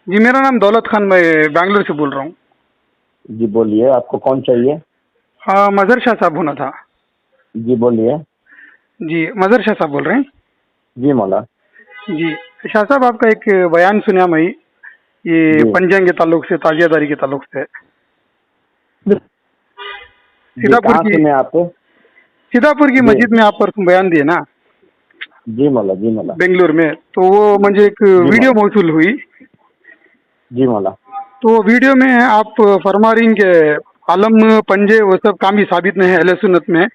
जी मेरा नाम दौलत खान, मैं बैंगलोर से बोल रहा हूँ। जी बोलिए, आपको कौन चाहिए? हाँ, मजहर शाह साहब होना था। जी बोलिए। जी मजहर शाह साहब बोल रहे हैं। जी मौला। जी शाह साहब, आपका एक बयान सुना मैं, ये जी पंजंग के ताल्लुक से, ताजियादारी के ताल्लुक से। जी, सीतापुर कहाँ की सुने आप? सीतापुर की जी मस्जिद में आप पर बयान दिए ना, जी मौला, जी मौला, बेंगलुरु में, तो वो मुझे एक जी वीडियो मौला, मौसूल हुई। जी मौला। तो वो वीडियो में आप फरमा रही हैं कि आलम पंजे वो सब काम भी साबित नहीं है अहले सुन्नत में,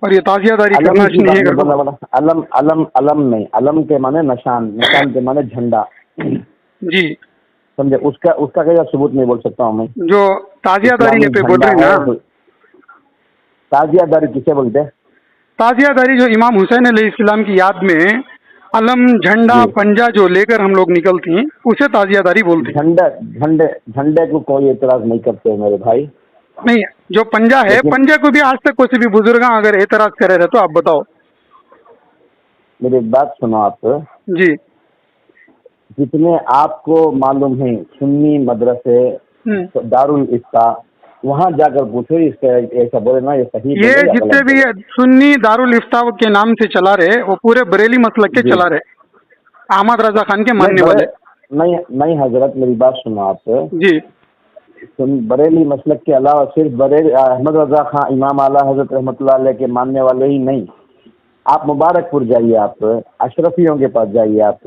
और ये ताजियादारी अलम करना की नहीं बात है नहीं करके। बोलना बोला। अलम अलम अलम नहीं, अलम के माने निशान, निशान के माने झंडा। जी, समझे? उसका उसका क्या सबूत नहीं बोल सकता हूँ मैं। जो ताजियादारी ये इस्लामी पे बोल झंडा रही है। ना, ताजियादारी किसे बोलते हैं? ताजियादारी जो इमाम हुसैन अलैहिस्सलाम की याद में अलम झंडा जी, पंजा जो लेकर हम लोग निकलती हैं, उसे ताजियादारी बोलते हैं। झंडे झंडे झंडे को कोई एतराज नहीं करते मेरे भाई। नहीं, जो पंजा है, लेकिन पंजे को भी आज तक कोई भी बुजुर्ग अगर एतराज करे रहे तो आप बताओ। मेरी एक बात सुनो आप। जी। जितने आपको मालूम है सुन्नी मदरसे, दारुल इफ्ता, वहाँ जाकर पूछो इसका ऐसा बोले ना, ये सही ये बोले या जितने गलत भी बोले। सुन्नी दारुल इफ्ता के नाम से चला रहे, वो पूरे बरेली मसलक के जी चला रहे, अहमद रजा खान के नहीं, मानने वाले। नहीं नहीं हजरत, मेरी बात सुनो आप। जी बरेली मसलक के अलावा सिर्फ बरेली अहमद रजा खान इमाम आला हजरत रहमतुल्लाह अलैह के मानने वाले ही नहीं, आप मुबारकपुर जाइए, आप अशरफियों के पास जाइए, आप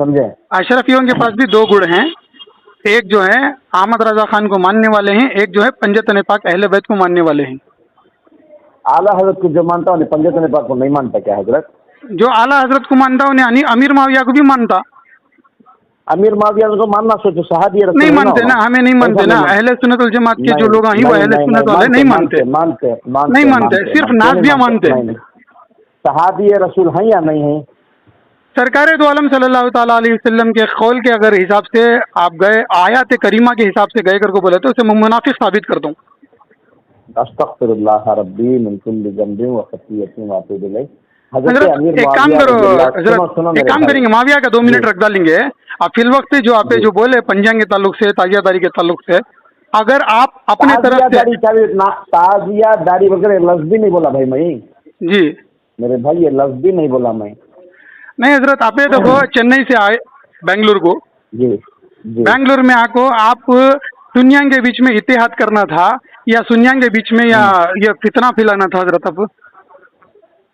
समझे? अशरफियों के पास भी दो गुण हैं। एक जो है अहमद रजा खान को मानने वाले हैं, एक जो है पंजतन पाक अहले बैत को मानने वाले हैं। आला हजरत को जो मानता हूँ, पंजतन पाक को नहीं मानता क्या हजरत? जो आला हजरत को मानता उन्हें अमीर माविया को भी मानता। अमीर माविया को मानना सोचो, सहाबी रसूल नहीं है ना मानते ना, होना। हमें नहीं मानते कैसा ना, नहीं मानते? अहले सुन्नत वल जमात के जो नहीं लोग हैं वो नहीं अहले नहीं नहीं, सुन्नत वाले मानते नहीं मानते। मानते मानते नहीं मानते मानते, मानते सिर्फ मानते, क्यों नाज़िया नहीं मानते। नहीं नहीं, सहाबी रसूल हैं या नहीं है? सरकार दो आलम सल्लल्लाहु ताला अलैहि वसल्लम के कौल के अगर हिसाब से आप गए, आयत करीमा के हिसाब से गए करके बोले तो उसे मुनाफिक साबित कर दूं। अस्तगफिरुल्लाह रब्बी मिन कुल्ली ज़ंबिन व खतीयतिन व अतूबु इलैह। हज़रत हजरत अमीर एक काम मुआविया करो, रज़ियल्लाहु, सुनो हजरत सुनो एक मेरे काम भाई। करेंगे, माविया का 2 मिनट जी रख डालेंगे। आप फिल वक्त जो आप जी, जो बोले पंजांग के ताल्लुक से, ताजियादारी के ताल्लुक से, अगर आप अपने तरफ से। ताजियादारी का भी ना, ताजियादारी वगैरह लफ्ज़ भी नहीं बोला भाई मैं। जी मेरे भाई ये लफ्ज़ भी नहीं बोला मैं। नहीं हजरत, आप देखो चेन्नई से आए बेंगलुरु को, जी जी, बेंगलुरु में आको आप सुन्यांग के बीच में इत्तेहाद करना था, या सुन्यांग के बीच में या ये फितना फैलाना था हजरत? अब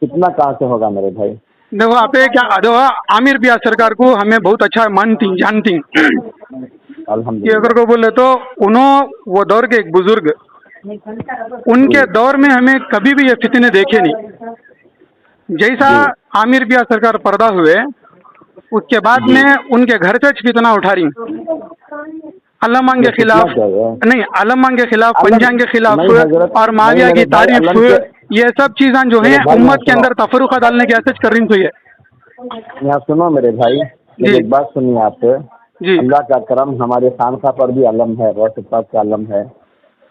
कितना कहाँ से होगा मेरे भाई? देखो आप क्या, देखो आमिर बिया सरकार को हमें बहुत अच्छा मानती जानती। ये अगर अल्हम्दुलिल्लाह। को बोले तो वो दौर के एक बुजुर्ग, जी उनके दौर में हमें कभी भी ये फितने देखे नहीं। जैसा जी आमिर बिया सरकार पर्दा हुए, उसके बाद जी, में उनके घर से फितना उठा रही, अलमान ये के कितना खिलाफ, क्या है? नहीं अलमान के खिलाफ, अलम पंजांग के खिलाफ, नहीं हजरत, और नहीं माविया की मेरे भाई, तारीफ, अलम के ये सब चीज़ें जो मेरे हैं भाई यहाँ उम्मत के सुनो, अंदर तफरुका डालने की ऐसे कर रही तो ये। यहाँ सुनो मेरे भाई, मेरी जी एक बात सुनिए आप। जी अल्लाह का करम, हमारे खानका पर भी अलम है, गौस पाक का अलम है,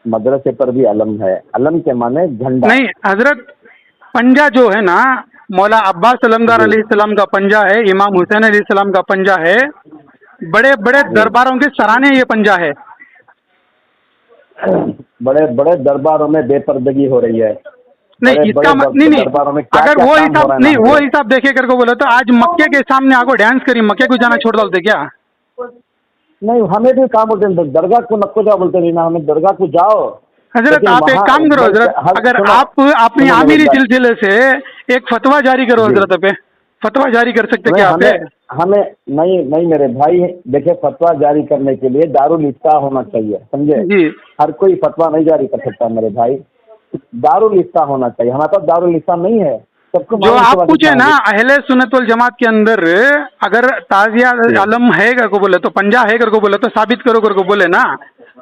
मदरसे पर भी अलम है। अलम के माने झंडा। नहीं हजरत, पंजा जो है ना, मौला अब्बास अलमदार जी अलैहिस्सलाम का पंजा है, इमाम हुसैन अलैहिस्सलाम का पंजा है, बड़े बड़े जी, दरबारों के सराहने ये पंजा है। बड़े बड़े दरबारों में बेपर्दगी हो रही है। नहीं बड़े इसका बड़े नहीं नहीं, दरबारों में क्या अगर क्या वो काम हो हिसाब रहा है ना नहीं, वो हजरत? हिसाब देखे करके बोले तो आज मक्के के सामने आको डांस करी, मक्के को जाना छोड़ डालते क्या? नहीं, हमें भी काम बोलते हैं, दरगाह को नको जाओ बोलते नहीं ना, हमें दरगाह को जाओ। हजरत लेकिन आप एक वहाँ काम करो हजरत, अगर सुनो आप अपनी सुनो मेरी आमिरी बात। सिलसिले से एक फतवा जारी करो जी, हजरत पे, फतवा जारी कर सकते नहीं क्या आप? हमें हमें नहीं नहीं मेरे भाई, देखिए फतवा जारी करने के लिए दारुल इफ्ता होना चाहिए, समझे? जी, हर कोई फतवा नहीं जारी कर सकता मेरे भाई, दारुल इफ्ता होना चाहिए। हमारे पास दारुल इफ्ता नहीं है, सबको जो मालूम आप के पूछे ना बाद अहले सुन्नत वल जमात के अंदर, अगर ताजिया जी आलम है कर को बोले तो, पंजा है कर को बोले तो साबित करो कर को बोले ना।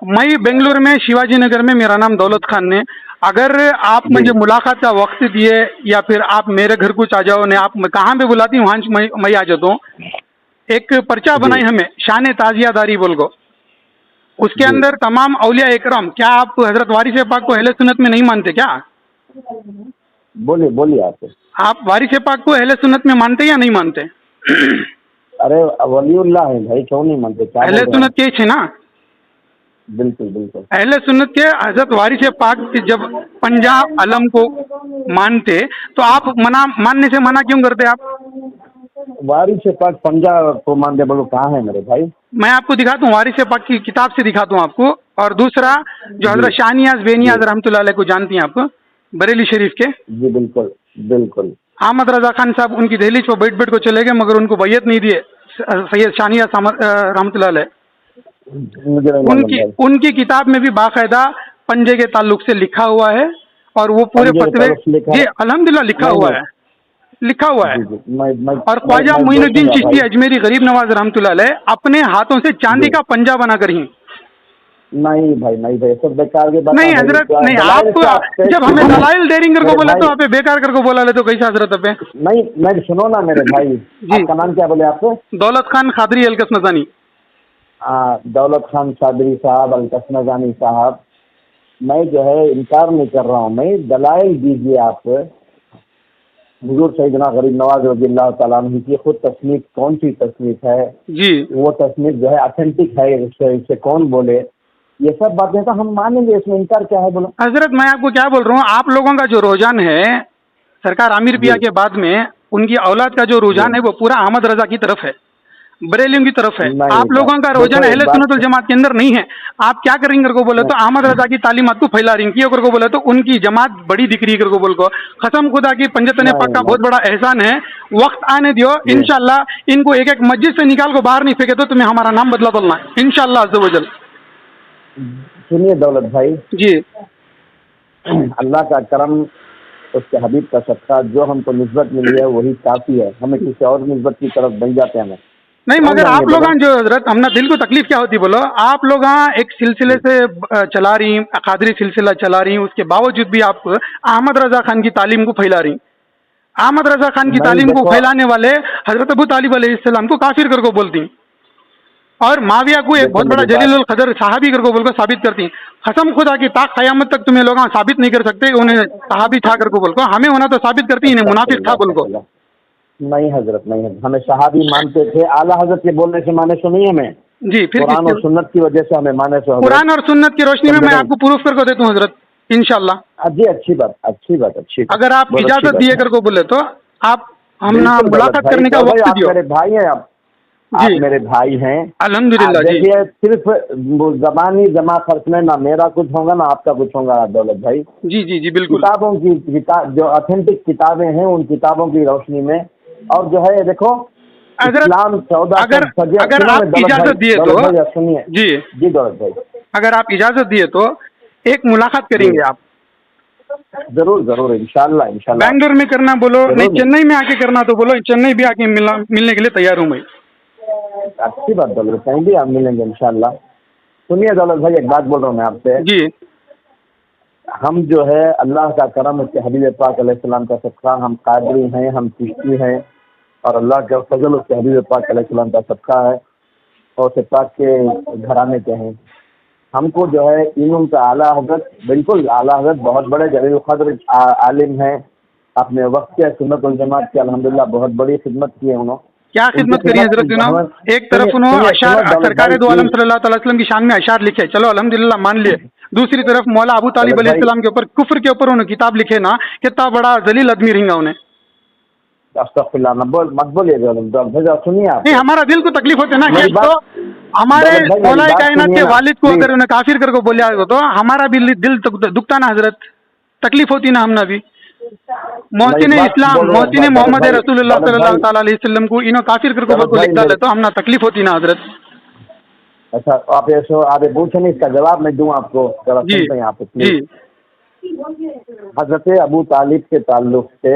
मैं बेंगलुरु में शिवाजी नगर में, मेरा नाम दौलत खान ने, अगर आप जी मुझे मुलाकात का वक्त दिए या फिर आप मेरे घर कुछ आ जाओ ने, आप कहाँ पे बुलाती वहाँ मैं आ जाता हूँ। एक पर्चा जी बनाई हमें शान ताजियादारी बोल को, उसके जी, अंदर तमाम औलिया इकराम, क्या आप हजरत वारिस पाक को अहले सुन्नत में नहीं मानते क्या? बोलिए बोलिए आप। आप वारिस पाक को अहले सुन्नत में मानते या नहीं मानते? अरे वली उल्लाह है भाई, क्यों नहीं मानते, क्या अहले बोल रहे सुन्नत के ही ना, बिल्कुल बिल्कुल। अहले सुन्नत के हजरत वारिस पाक के जब पंजाब अलम को मानते तो आप मानने से मना क्यों करते आप? वारिस पाक पंजाब को मानते, बोलो कहाँ है मेरे भाई? मैं आपको दिखाता हूँ, वारिस पाक की किताब से दिखाता हूँ आपको। और दूसरा जो हजरत शाहनियाज बेनियाज रहमतुल्लाह अलैह को जानती हैं आप, बरेली शरीफ के, जी बिल्कुल बिल्कुल। अहमद रजा खान साहब उनकी दहलीज पर बैठ बैठ को चले गए, मगर उनको बैयत नहीं दिए सैयद शाहनियाज रहमतुल्लाह अलैह। मुझे नहीं मालूम भाई। उनकी किताब में भी बाकायदा पंजे के ताल्लुक से लिखा हुआ है, और वो पूरे पंजे के फतवे, ताल्लुक से लिखा जी है? अल्हम्दुलिल्लाह लिखा नहीं, हुआ नहीं। है, लिखा हुआ है। जी जी, मैं और ख्वाजा मैं मोइनुद्दीन देखूंगा चिश्ती भाई। अजमेरी गरीब नवाज रहमतुल्लाह अलैह अपने हाथों से चांदी जी। का पंजा बना कर ही। नहीं भाई, नहीं भाई, सब बेकार की बात नहीं है भाई। हजरत, नहीं दलाइल आप से आप पेश जब हमें कीजिए। दलाइल डेरिंग को मेरे बोले तो भाई, आप बेकार करके बोला ले तो कैसा हजरत अब? नहीं मैं सुनो ना मेरे भाई, जी। आपका नाम क्या बोले आपको? दौलत खान खादरी अलकस नजानी। दौलत खान सादरी साहब, अलकस नजानी साहब, मैं जो है इनकार नहीं कर रहा हूँ, मैं दलाइल दीजिए आप। हुजूर सैयदना गरीब नवाज रज़ियल्लाहु ताला अन्हु की खुद तस्नीफ कौन सी तस्नीफ है, जी वो तस्नीफ जो है ऑथेंटिक है, इसे कौन बोले, ये सब बातें तो हम मानेंगे, इसमें इनकार क्या है बोलो? हजरत, मैं आपको क्या बोल रहा हूँ, आप लोगों का जो रुझान है सरकार आमिर पिया जी के बाद में उनकी औलाद का जो रुझान जी। है वो पूरा अहमद रजा की तरफ है, बरेलियों की तरफ है। नहीं आप लोगों का देखो रुझान एक अहले बात, सुन्नत वल जमात के अंदर नहीं है। आप क्या करेंगे कर को बोले तो अहमद रजा की तालीमात को फैला रही की को बोले तो उनकी जमात बड़ी दिख रही कर को बोल को। कसम खुदा की पंजतने पाक का नहीं बहुत बड़ा एहसान है। वक्त आने दियो, जी। इंशाल्लाह इनको एक एक मस्जिद से निकाल को बाहर नहीं फेंके तो तुम्हें हमारा नाम बदला बोलना है इंशाल्लाह अज़्ज़ व जल। सुनिए दौलत भाई, जी अल्लाह का करम, उसके हबीब का सदका, जो हमको निस्बत मिली है वही काफ़ी है, हमें किसी और निस्बत की तरफ नहीं जाते हमें। नहीं, कौन मगर आप जाएंगे लोग बोलो? जो हजरत हमने दिल को तकलीफ क्या होती बोलो, आप लोग एक सिलसिले से चला रही, अकादरी सिलसिला चला रही, उसके बावजूद भी आप अहमद रजा खान की तालीम को फैला रही। अहमद रजा खान की नहीं तालीम को देखो, फैलाने वाले हजरत अबू तालिब अलैहिस्सलाम को काफिर कर को बोलती, और माविया को एक देखो बहुत बड़ा मेरी जलील बात, उल कदर सहाबी कर को बोल कर साबित करती। कसम खुदा की ताक क़यामत तक तुम्हें लोग साबित नहीं कर सकते उन्हें सहाबी था कर को बोल को, हमें होना तो साबित करती, इन्हें मुनाफिक था बोल को। नहीं हजरत, नहीं हजरत, हमें सहाबी मानते थे, आला हजरत के बोलने से माने सो नहीं हमें, जी फिर कुरान और सुन्नत की वजह से हमें माने सो हजरत। कुरान और सुन्नत की रोशनी में मैं आपको प्रूफ करके देता हूँ हजरत इंशाल्लाह। जी अच्छी बात, अच्छी बात, अच्छी बात। अगर आप बहुत अच्छी इजाजत बात दिए है। कर को बोले तो आप हम ना बिल्कुल मुलाकात भाई, करने का तो भाई वक्त आप दियो। मेरे भाई हैं, आप जी मेरे भाई हैं। अल्हम्दुलिल्लाह जी। देखिए सिर्फ जबानी जमा खर्च में ना मेरा कुछ होगा ना आपका कुछ होगा दौलत भाई। जी जी जी बिल्कुल। किताबों की जो ऑथेंटिक किताबें हैं उन किताबों की रोशनी में, और जो है देखो अगर इस्लाम 14 अगर अगर आप इजाजत दिए तो सुनिए जी, जी दौलत भाई, अगर आप इजाजत दिए तो एक मुलाकात करेंगे आप। जरूर जरूर, इंशाल्लाह इंशाल्लाह। बैंगलोर में करना बोलो, नहीं जरूर। चेन्नई में आके करना तो बोलो, चेन्नई भी आके मिलने के लिए तैयार हूँ मैं। अच्छी बात दौलत, कहीं भी आप मिलेंगे इंशाल्लाह। सुनिए दौलत भाई, एक बात बोल रहा हूँ मैं आपसे, जी हम जो है अल्लाह का करम, उसके हबीब पाक अलैहिस्सलाम का सदका, हम कादरी हैं, हम चिश्ती हैं, और अल्लाह का फजल उसके हबीब पाक अलैहिस्सलाम का सदका है, और उसके पाक के घराने के हैं। हमको जो है इल्म का आला हजरत, बिल्कुल आला हजरत बहुत बड़े जलील क़द्र आलिम हैं, अपने वक्त के सुन्नत वल जमात की अल्हम्दुलिल्लाह बहुत बड़ी खिदमत की है उन्होंने। क्या खिदमत करी हजरत जनाब। एक तरफ उन्होंने अशार सरकार दो आलम सल्लल्लाहु अलैहि वसल्लम की शान में अशार लिखे, चलो अल्हम्दुलिल्लाह मान लिए। दूसरी तरफ मौला अबू तालिब अलैहिस्सलाम के ऊपर कुफ्र के ऊपर उन्होंने किताब लिखे ना, कितना बड़ा जलील आदमी रहेंगे उन्हें। अस्तगफिरुल्लाह, मत बोलिए दौलत, सुनिए आप। नहीं, हमारा दिल को तकलीफ होते ना कि तो हमारे मौला कायनात के वालिद को अगर उन्हें काफिर कर को बोलिया तो हमारा भी दिल दुखता ना हजरत, तकलीफ होती ना हमने भी। मोहसिन इस्लाम, मोहसिन मोहम्मद रसूलुल्लाह सल्लल्लाहु ताला अलैहि वसल्लम को इन्हों काफिर कर को लिख डाले तो हमने तकलीफ होती ना हजरत। अच्छा आप पूछे नहीं, इसका जवाब मैं दूं आपको, जरा सुनते हैं आप जी। हजरत अबू तालिब के ताल्लुक से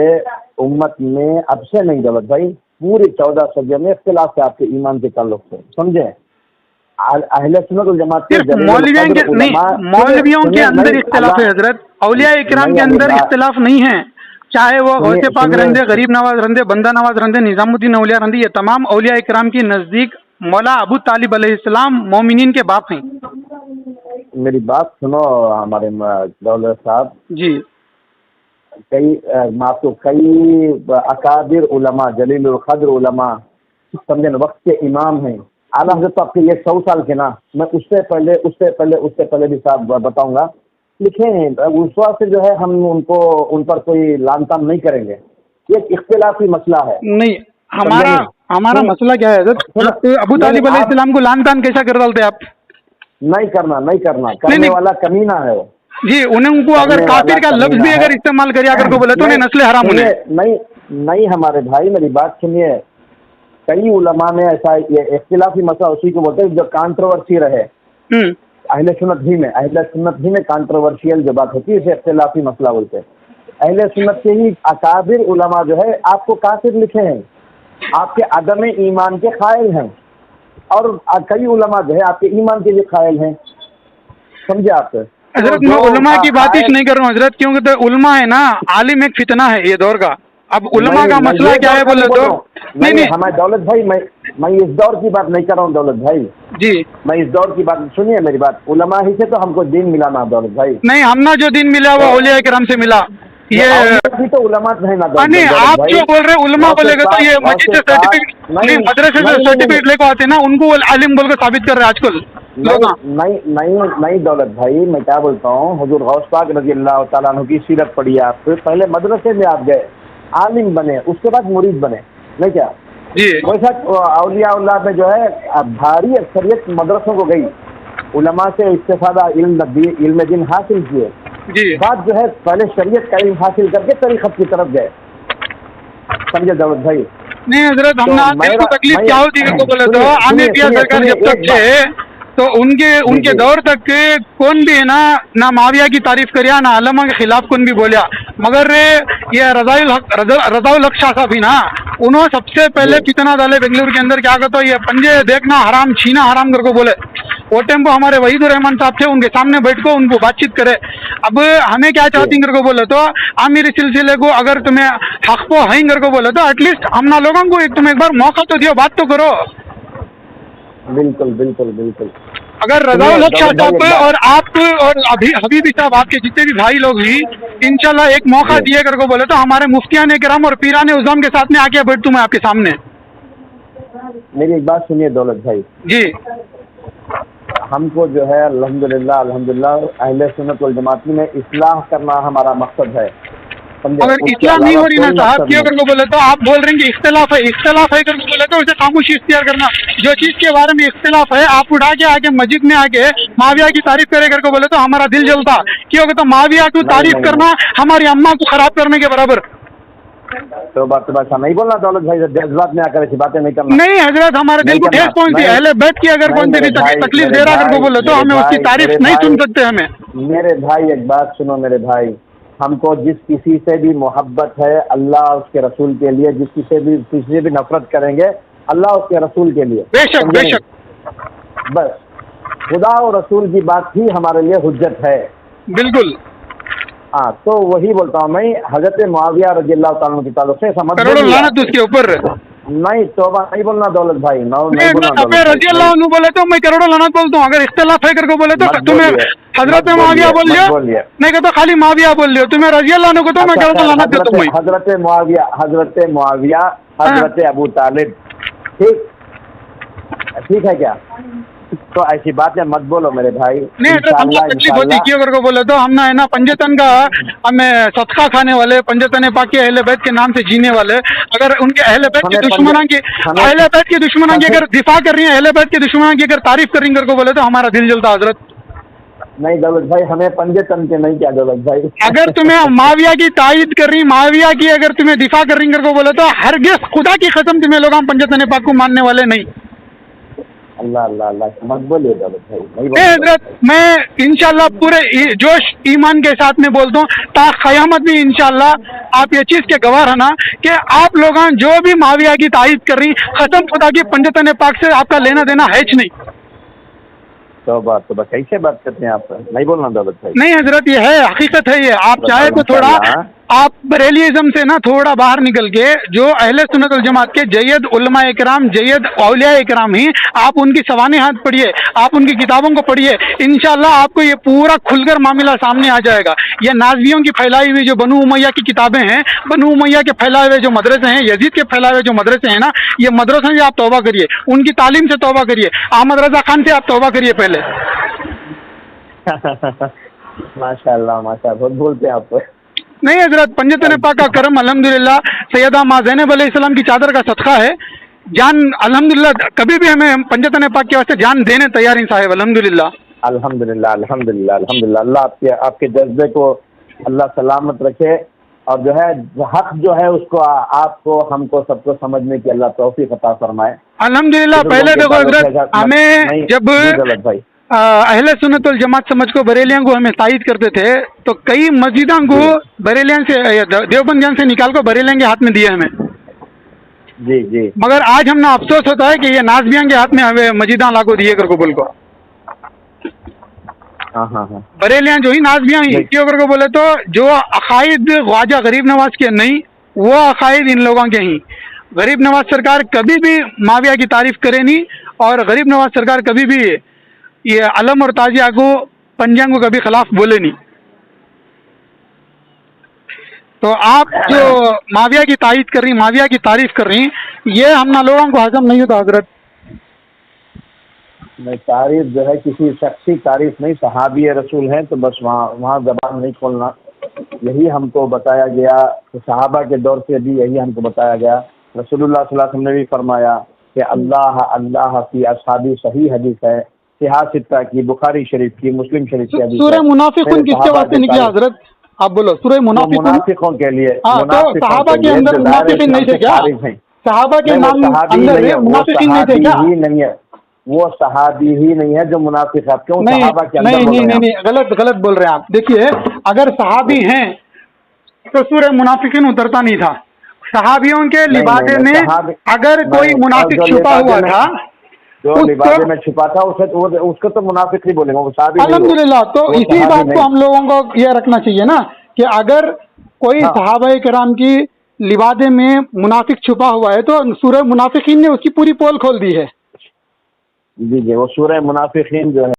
उम्मत में अब से नहीं दौलत भाई, पूरी 14 सदियों में इख्तिलाफ है आपके ईमान के ताल्लुक से, समझे? अहले सुन्नत वल जमात के मौलवियों के अंदर इख्तिलाफ है हजरत, औलिया इकराम के अंदर इख्तिलाफ नहीं है, चाहे वो गौसे पाक रंदे, गरीब नवाज रंदे, बंदा नवाज रंदे, निजामुद्दीन औलिया रंदे, ये तमाम औलिया इकराम के नज़दीक मौला अबू तालिब अलैहिस्सलाम मोमिनीन के बाप हैं। मेरी बात सुनो हमारे दौलत साहब जी। कई आपको कई अकाबिर उलमा, जलीलुल क़द्र उलमा समझे ना, वक्त के इमाम हैं। आला हजरत तो आपके ये 100 साल के ना, मैं उससे पहले भी साहब बताऊंगा, लिखे हैं उस वक्त से जो है हम उन पर कोई लान तान नहीं करेंगे, ये एक इख्तिलाफी मसला है। नहीं, हमारा मसला क्या है हजरत, अबू तालिब अलैहिस्सलाम को लान तान कैसा कर डालते आप? नहीं करना करने वाला कमीना है वो जी। उनको अगर काफिर का लफ्ज भी अगर इस्तेमाल करिए अगर को बोले तो उन्हें नस्ल हराम होने। नहीं हमारे भाई, मेरी बात सुनिए, कई उलमा ने ऐसा, ये इख्तिलाफी मसला उसी को बोलते हैं जो कंट्रोवर्सी रहे। अहले सुन्नत ही में कंट्रोवर्शियल जो बात होती है इसे इख्तिलाफी मसला बोलते हैं। अहले सुन्नत के ही अकाबिर उलमा जो है आपको काफिर लिखे हैं, आपके अदम ईमान के कायल हैं, और कई उलमा जो है आपके ईमान के लिए कायल हैं, समझे आप? हजरत मैं उलमा की बात ही नहीं कर रहा हूँ हजरत, क्योंकि तो उलमा है ना, आलिम एक फितना है ये दौर का। अब उलमा का मसला क्या है बोले तो नहीं हमारे दौलत भाई, मैं इस दौर की बात नहीं कर रहा हूँ दौलत भाई जी, मैं इस दौर की बात, सुनिए मेरी बात, उलमा ही से तो हमको दीन मिला ना दौलत भाई। नहीं, हमने जो दिन मिला वो औलिया किराम से मिला। ये तो उलमा है ना दौलत, नहीं, आप जो बोल रहे उलमा बोलेगा तो ये मस्जिद से सर्टिफिकेट नहीं, मदरसे से सर्टिफिकेट लेकर आते ना, उनको आलिम बोल कर साबित कर रहे हैं आजकल लोग। नहीं दौलत भाई, मैं क्या बोलता हूँ, हुजूर गौस पाक रज़ी अल्लाह तआला अन्हु की सीरत पढ़ी आप, पहले मदरसे में आप गए, आलिम बने, उसके बाद मुरीद बने, नहीं क्या जी? वैसा औलिया में जो है भारी अक्सरियत मदरसों को गई, उलमा से इस्तिफादा इल्म दीन हासिल किए जी। बात जो है पहले शरीयत का इल्म हासिल करके तरीक़त की तरफ गए, समझे दौलत भाई? नहीं हजरत, हमने तकलीफ क्या होती है तो बोले तो आमिर पिया सरकार जब तक थे तो उनके दौर तक कौन भी है ना माविया की तारीफ करिया, ना अलमा के खिलाफ कौन भी बोलिया, मगर ये रज़ाउल हक शाह साहब ही ना, उन्होंने सबसे पहले फितना डाले बेंगलुरु के अंदर, क्या कहता ये पंजे देखना हराम, छीना हराम करके बोले। वो टेम्पो हमारे वहीदुर रहमान साहब थे, उनके सामने बैठ को उनको बातचीत करे। अब हमें क्या चाहती करके बोले तो आमिर सिलसिले को अगर तुम्हें हक को हई करके बोले तो एटलीस्ट हमना लोगों को तुम एक बार मौका तो दियो, बात तो करो। बिल्कुल अगर रज़ाउल हक शाह साहब और आप और अभी हबीबी साहब, आपके जितने भी भाई लोग ही इंशाल्लाह एक मौका दिए करके बोले तो हमारे मुफ्तियान किराम और पीरान उज़्ज़ाम के साथ में आके बैठूं मैं आपके सामने। मेरी एक बात सुनिए दौलत भाई जी, हमको जो है अल्हम्दुलिल्लाह अहले सुन्नत वल जमात में इस्लाह करना हमारा मकसद है। अगर इस्लाह नहीं हो रही ना साहब क्यों करके बोले तो आप बोल रहे हैं कि इख्तिलाफ है करके बोले तो उसे खामोशी इख्तियार करना। जो चीज के बारे में इख्तिलाफ है आप उठा के आके मस्जिद में आके माविया की तारीफ करे करके बोले तो हमारा दिल जलता, क्योंकि तो माविया की तारीफ करना हमारी अम्मा को खराब करने के बराबर। तो बात नहीं बोलना दौलत भाई, जज्बात में आकर ऐसी बातें नहीं करना। नहीं हजरत, हमारे दिल को ठेस पहुंचती है, अहले बैत की अगर कौन सी तकलीफ दे रहा करके बोले तो हमें उसकी तारीफ नहीं सुन सकते। हमें मेरे भाई एक बात सुनो मेरे भाई, हमको जिस किसी से भी मोहब्बत है अल्लाह उसके रसूल के लिए, जिस किसी से भी नफरत करेंगे अल्लाह उसके रसूल के लिए, बेशक बस खुदा और रसूल की बात ही हमारे लिए हुज्जत है। बिल्कुल हाँ, तो वही बोलता हूँ मैं, हजरत मुआविया रज़ी अल्लाह तआला की ताल्लुक से समझ लानत उसके ऊपर नहीं, तौबा नहीं बोलना दौलत भाई, नहीं बोलना रज़ी अल्लाह अन्हु बोले तो मैं करोड़ों लानत बोलता हूँ। अगर इख्तिलाफ है करके बोले तो तुम्हें हजरत मुआविया बोल लियो, नहीं कहता खाली मुआविया बोल लियो, तुम्हें रज़ी अल्लाह अन्हु को तो मैं करोड़ों लानत देता हूँ। हजरत मुआविया हजरत अबू तालिब, ठीक है क्या? तो ऐसी बातें मत बोलो मेरे भाई। नहीं तकलीफ होती क्यों करके बोले तो हम ना है ना पंजतन का हमें सदका खाने वाले, पंजतन पाक के अहले बैत के नाम से जीने वाले, अगर उनके अहले बैत के दुश्मनों की अगर दिफा कर रही है, अहले बैत के दुश्मनों की अगर तारीफ कर रही करके बोले तो हमारा दिल जलता हजरत। नहीं दौलत भाई, हमें पंजतन के नहीं क्या दौलत भाई, अगर तुम्हें माविया की तायद कर रही, माविया की अगर तुम्हें दिफा कर रही करके बोले तो हरगिज़ खुदा की कसम तुम्हें लोग हम पंजतन पाक को मानने वाले नहीं। अल्लाह मत बोलिए दौलत भाई, नहीं हजरत, मैं इंशाल्लाह पूरे जोश ईमान के साथ में बोलता हूँ ता क़यामत भी इंशाल्लाह आप ये चीज़ के गवाह रहना कि आप लोग जो भी माविया की तारीफ कर रही, कसम खुदा की पंजतन पाक से आपका लेना देना है नहीं। तो कैसे बात करते हैं आप, नहीं बोलना दौलत भाई। नहीं हजरत, ये है हकीकत है, ये आप चाहे तो थोड़ा आप बरेलीइज्म से ना थोड़ा बाहर निकल के जो अहले सुन्नत वल जमात के जयद उलमा इकराम, जयद औलिया इकराम ही, आप उनकी सवाने हाथ पढ़िए, आप उनकी किताबों को पढ़िए, इंशाल्लाह आपको ये पूरा खुलकर मामला सामने आ जाएगा। ये नाज़ियों की फैलाई हुई जो बनु उमैया की किताबें हैं, बनु उमैया के फैलाए हुए जो मदरसे हैं, यजीद के फैलाए हुए जो मदरसे हैं ना, ये मदरसों से आप तौबा करिए, उनकी तालीम से तौबा करिए, अहमद रजा खान से आप तौबा करिए पहले। माशाल्लाह माशाल्लाह, बहुत बोलते हैं आप। नहीं हजरत, पंजतन पाक का करम अल्हम्दुलिल्लाह, सैयदा माँ ज़ैनब अलैहिस्सलाम की चादर का सदका है। जान अल्हम्दुलिल्लाह कभी भी हमें पंजतन पाक के वास्ते जान देने तैयार हैं साहिब, अल्हम्दुलिल्लाह। अल्हम्दुलिल्लाह अल्हम्दुलिल्लाह अल्हम्दुलिल्लाह। अल्लाह आपके जज्बे को अल्लाह सलामत रखे, और जो है हक जो है उसको आपको हमको सबको समझने की अल्लाह तौफीक अता फरमाए। अल्हम्दुलिल्लाह। पहले देखो हजरत, हमें जब अहले सुन्नत वल जमात समझ को बरेलियां को हमें तायद करते थे, तो कई मस्जिदों को बरेलियां से, देवबंदियां से निकाल कर बरेलियां के हाथ में दिए हमें। जी जी। मगर आज हमने अफसोस होता है कि ये नाज़बियां के हाथ में हमें मस्जिदां लागू दिए कर को बोल को। हाँ हाँ हाँ। बरेलियां जो ही नाज़बियां ही क्यों कर को बोले तो जो अकायद ख्वाजा गरीब नवाज के नहीं, वो अकायद इन लोगों के ही। गरीब नवाज सरकार कभी भी माविया की तारीफ करे नहीं, और गरीब नवाज सरकार कभी भी ये अलम और ताजिया को, पंजांग को कभी खिलाफ बोले नहीं। तो आप जो माविया की तारीफ कर रही, माविया की तारीफ कर रही, ये हम ना लोगों को हजम नहीं होता हजरत। नहीं, तारीफ जो है किसी शख्सी तारीफ नहीं, सहाबी रसूल हैं तो बस वहाँ जबान नहीं खोलना, यही हमको बताया गया। तो सहाबा के दौर से भी यही हमको बताया गया। रसूलुल्लाह सल्लल्लाहु अलैहि वसल्लम ने भी फरमाया कि अल्लाह अल्लाह की असहाबी, सही हदीस है, सित्ता की, बुखारी शरीफ की, मुस्लिम शरीफ की हदीस। सूरह मुनाफिकून किसके वास्ते निकली हजरत, आप बोलो? सूरह मुनाफिकों के लिए। सहाबा के अंदर मुनाफिकीन नहीं थे क्या? सहाबा के नाम अंदर मुनाफिकीन नहीं थे क्या? नहीं है, वो सहाबी ही नहीं है जो मुनाफिक है। क्यों? नहीं सहाबा के अंदर नहीं, गलत बोल रहे हैं आप। देखिए, अगर सहाबी हैं तो सूरह मुनाफिकीन उतरता नहीं था। सहाबियों के लिबादे में अगर कोई मुनाफिक छुपा हुआ था, जो लिबादे में छुपा था, उसको तो मुनाफिक नहीं बोलेंगे, वो सहाबी। अल्हम्दुलिल्लाह। तो इसी बात को हम लोगों को यह रखना चाहिए ना कि अगर कोई सहाबाए किराम की लिबादे में मुनाफिक छुपा हुआ है तो सूरह मुनाफिकीन ने उसकी पूरी पोल खोल दी है। जी जी, वो सूरह मुनाफिकीन जो है